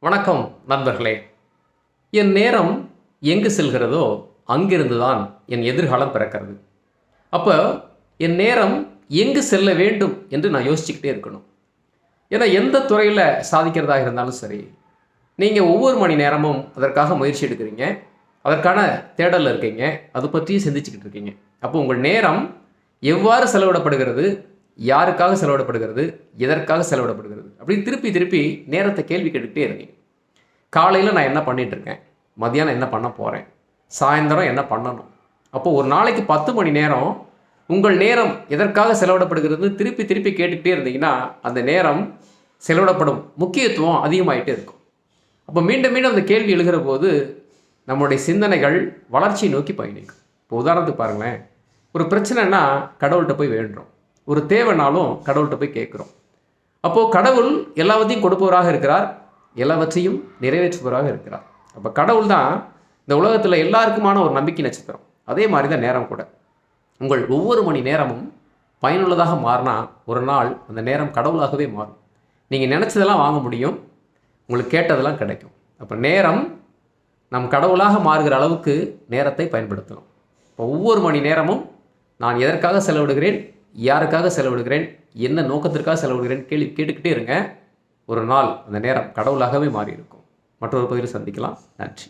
வணக்கம் நண்பர்களே. என் நேரம் எங்கு செல்கிறதோ அங்கிருந்து தான் என் எதிர்காலம் பிறக்கிறது. அப்போ என் நேரம் எங்கு செல்ல வேண்டும் என்று நான் யோசிச்சுக்கிட்டே இருக்கணும். ஏன்னா எந்த துறையில் சாதிக்கிறதாக இருந்தாலும் சரி, நீங்கள் ஒவ்வொரு மணி நேரமும் அதற்காக முயற்சி எடுக்கிறீங்க, அதற்கான தேடலில் இருக்கீங்க, அது பற்றியும் சிந்திச்சுக்கிட்டு இருக்கீங்க. அப்போ உங்கள் நேரம் எவ்வாறு செலவிடப்படுகிறது, யாருக்காக செலவிடப்படுகிறது, எதற்காக செலவிடப்படுகிறது அப்படின்னு திருப்பி திருப்பி நேரத்தை கேள்வி கேட்டுக்கிட்டே இருக்கீங்க. காலையில் நான் என்ன பண்ணிகிட்ருக்கேன், மத்தியானம் என்ன பண்ண போகிறேன், சாயந்தரம் என்ன பண்ணணும். அப்போது ஒரு நாளைக்கு 10 மணி நேரம் உங்கள் நேரம் எதற்காக செலவிடப்படுகிறது திருப்பி திருப்பி கேட்டுக்கிட்டே இருந்தீங்கன்னா அந்த நேரம் செலவிடப்படும் முக்கியத்துவம் அதிகமாகிட்டே இருக்கும். அப்போ மீண்டும் மீண்டும் அந்த கேள்வி எழுகிற போது நம்மளுடைய சிந்தனைகள் வளர்ச்சியை நோக்கி பயணிக்கும். இப்போ உதாரணத்துக்கு பாருங்களேன், ஒரு பிரச்சனைனா கடவுள்கிட்ட போய் வேண்டுறோம், ஒரு தேவைனாலும் கடவுள்கிட்ட போய் கேட்குறோம். அப்போது கடவுள் எல்லாவற்றையும் கொடுப்பவராக இருக்கிறார், எல்லாவற்றையும் நிறைவேற்றுபவராக இருக்கிறார். அப்போ கடவுள் தான் இந்த உலகத்தில் எல்லாருக்குமான ஒரு நம்பிக்கை நட்சத்திரம். அதே மாதிரி தான் நேரம் கூட. உங்கள் ஒவ்வொரு மணி நேரமும் பயனுள்ளதாக மாறினா ஒரு நாள் அந்த நேரம் கடவுளாகவே மாறும். நீங்கள் நினச்சதெல்லாம் வாங்க முடியும், உங்களுக்கு கேட்டதெல்லாம் கிடைக்கும். அப்போ நேரம் நம் கடவுளாக மாறுகிற அளவுக்கு நேரத்தை பயன்படுத்தணும். இப்போ ஒவ்வொரு மணி நேரமும் நான் எதற்காக செலவிடுகிறேன், யாருக்காக செலவிடுகிறேன், என்ன நோக்கத்திற்காக செலவிடுகிறேன் கேள்வி கேட்டுக்கிட்டே இருங்க. ஒரு நாள் அந்த நேரம் கடவுளாகவே மாறி இருக்கும். மற்றொரு பகுதியில் சந்திக்கலாம். நன்றி.